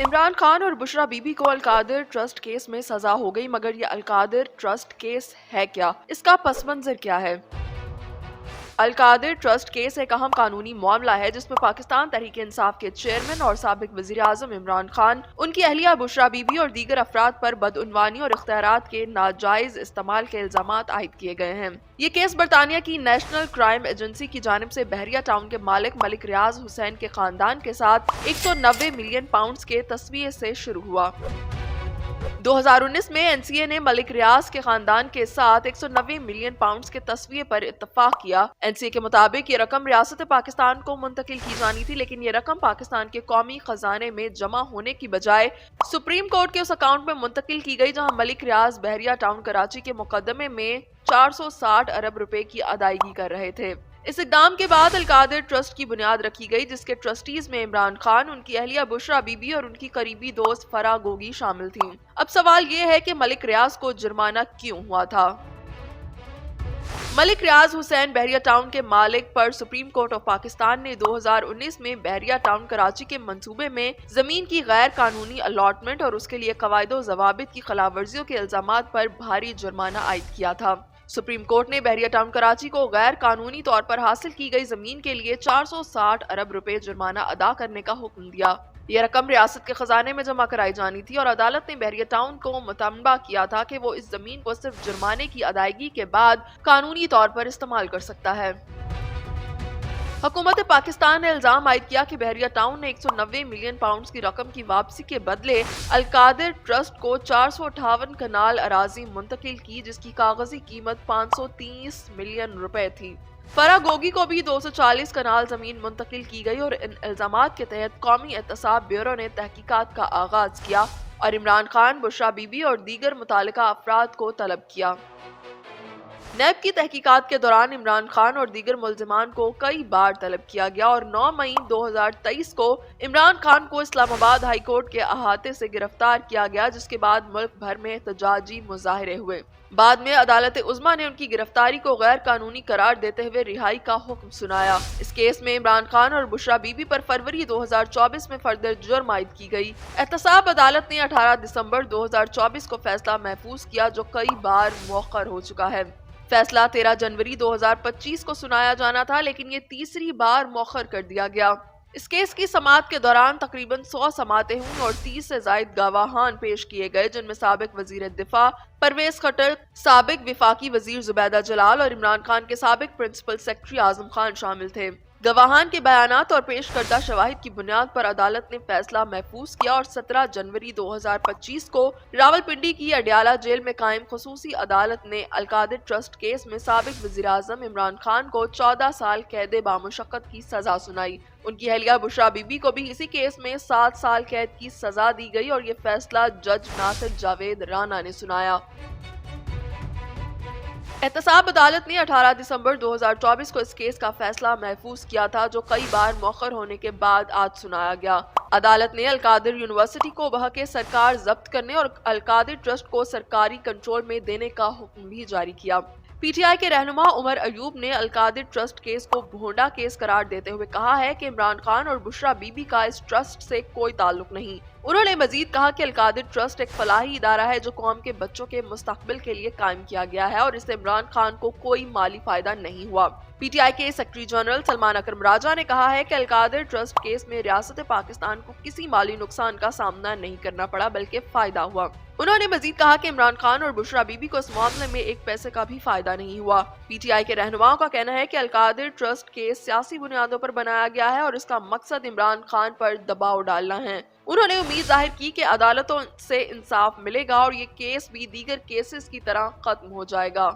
عمران خان اور بشرا be be کو القادر trust case میں سزا ہو گئی، مگر یہ القادر ٹرسٹ کیس ہے کیا؟ اس کا پس منظر کیا ہے؟ القادر ٹرسٹ کیس ایک اہم قانونی معاملہ ہے جس میں پاکستان تحریک انصاف کے چیئرمین اور سابق وزیر اعظم عمران خان، ان کی اہلیہ بشرا بی بی اور دیگر افراد پر بدعنوانی اور اختیارات کے ناجائز استعمال کے الزامات عائد کیے گئے ہیں۔ یہ کیس برطانیہ کی نیشنل کرائم ایجنسی کی جانب سے بحریہ ٹاؤن کے مالک ملک ریاض حسین کے خاندان کے ساتھ 190 ملین پاؤنڈز کے تسویے سے شروع ہوا۔ 2019 میں این سی اے نے ملک ریاض کے خاندان کے ساتھ 190 ملین پاؤنڈز کے تسویے پر اتفاق کیا۔ این سی اے کے مطابق یہ رقم ریاست پاکستان کو منتقل کی جانی تھی، لیکن یہ رقم پاکستان کے قومی خزانے میں جمع ہونے کی بجائے سپریم کورٹ کے اس اکاؤنٹ میں منتقل کی گئی جہاں ملک ریاض بحریہ ٹاؤن کراچی کے مقدمے میں 460 ارب روپے کی ادائیگی کر رہے تھے۔ اس اقدام کے بعد القادر ٹرسٹ کی بنیاد رکھی گئی، جس کے ٹرسٹیز میں عمران خان، ان کی اہلیہ بشرا بی بی اور ان کی قریبی دوست فرح گوگی شامل تھیں۔ اب سوال یہ ہے کہ ملک ریاض کو جرمانہ کیوں ہوا تھا؟ ملک ریاض حسین بحریہ ٹاؤن کے مالک پر سپریم کورٹ آف پاکستان نے 2019 میں بحریہ ٹاؤن کراچی کے منصوبے میں زمین کی غیر قانونی الاٹمنٹ اور اس کے لیے قواعد و ضوابط کی خلاف ورزیوں کے الزامات پر بھاری جرمانہ عائد کیا تھا۔ سپریم کورٹ نے بحریہ ٹاؤن کراچی کو غیر قانونی طور پر حاصل کی گئی زمین کے لیے 460 ارب روپے جرمانہ ادا کرنے کا حکم دیا۔ یہ رقم ریاست کے خزانے میں جمع کرائی جانی تھی اور عدالت نے بحریہ ٹاؤن کو مطالبہ کیا تھا کہ وہ اس زمین کو صرف جرمانے کی ادائیگی کے بعد قانونی طور پر استعمال کر سکتا ہے۔ حکومت پاکستان نے الزام عائد کیا کہ بحریہ ٹاؤن نے 190 ملین پاؤنڈز کی رقم کی واپسی کے بدلے القادر ٹرسٹ کو 458 کنال اراضی منتقل کی، جس کی کاغذی قیمت 530 ملین روپے تھی۔ فرح گوگی کو بھی 240 کنال زمین منتقل کی گئی اور ان الزامات کے تحت قومی احتساب بیورو نے تحقیقات کا آغاز کیا اور عمران خان، بشرا بی بی اور دیگر متعلقہ افراد کو طلب کیا۔ نیب کی تحقیقات کے دوران عمران خان اور دیگر ملزمان کو کئی بار طلب کیا گیا اور 9 مئی 2023 کو عمران خان کو اسلام آباد ہائی کورٹ کے احاطے سے گرفتار کیا گیا، جس کے بعد ملک بھر میں احتجاجی مظاہرے ہوئے۔ بعد میں عدالت عظمیٰ نے ان کی گرفتاری کو غیر قانونی قرار دیتے ہوئے رہائی کا حکم سنایا۔ اس کیس میں عمران خان اور بشرا بی بی پر فروری 2024 میں فرد جرم عائد کی گئی۔ احتساب عدالت نے 18 دسمبر 2024 کو فیصلہ محفوظ کیا، جو کئی بار مؤخر ہو چکا ہے۔ فیصلہ 13 جنوری 2025 کو سنایا جانا تھا، لیکن یہ تیسری بار مؤخر کر دیا گیا۔ اس کیس کی سماعت کے دوران تقریباً 100 سماعتیں ہوئیں اور 30 سے زائد گواہان پیش کیے گئے، جن میں سابق وزیر دفاع پرویز خٹک، سابق وفاقی وزیر زبیدہ جلال اور عمران خان کے سابق پرنسپل سیکرٹری اعظم خان شامل تھے۔ گواہان کے بیانات اور پیش کردہ شواہد کی بنیاد پر عدالت نے فیصلہ محفوظ کیا اور 17 جنوری 2025 کو راولپنڈی کی اڈیالہ جیل میں قائم خصوصی عدالت نے القادر ٹرسٹ کیس میں سابق وزیر اعظم عمران خان کو 14 سال قید بامشقت کی سزا سنائی۔ ان کی اہلیہ بشرا بی بی کو بھی اسی کیس میں 7 سال قید کی سزا دی گئی اور یہ فیصلہ جج ناصر جاوید رانا نے سنایا۔ احتساب عدالت نے 18 دسمبر 2024 کو اس کیس کا فیصلہ محفوظ کیا تھا، جو کئی بار مؤخر ہونے کے بعد آج سنایا گیا۔ عدالت نے القادر یونیورسٹی کو بحق سرکار ضبط کرنے اور القادر ٹرسٹ کو سرکاری کنٹرول میں دینے کا حکم بھی جاری کیا۔ پی ٹی آئی کے رہنما عمر ایوب نے القادر ٹرسٹ کیس کو بھونڈا کیس قرار دیتے ہوئے کہا ہے کہ عمران خان اور بشرا بی بی کا اس ٹرسٹ سے کوئی تعلق نہیں۔ انہوں نے مزید کہا کہ القادر ٹرسٹ ایک فلاحی ادارہ ہے جو قوم کے بچوں کے مستقبل کے لیے قائم کیا گیا ہے اور اس سے عمران خان کو کوئی مالی فائدہ نہیں ہوا۔ پی ٹی آئی کے سیکرٹری جنرل سلمان اکرم راجہ نے کہا ہے کہ القادر ٹرسٹ کیس میں ریاست پاکستان کو کسی مالی نقصان کا سامنا نہیں کرنا پڑا بلکہ فائدہ ہوا۔ انہوں نے مزید کہا کہ عمران خان اور بشرا بی بی کو اس معاملے میں ایک پیسے کا بھی فائدہ نہیں ہوا۔ پی ٹی آئی کے رہنماؤں کا کہنا ہے کہ القادر ٹرسٹ کیس سیاسی بنیادوں پر بنایا گیا ہے اور اس کا مقصد عمران خان پر دباؤ ڈالنا ہے۔ انہوں نے امید ظاہر کی کہ عدالتوں سے انصاف ملے گا اور یہ کیس بھی دیگر کیسز کی طرح ختم ہو جائے گا۔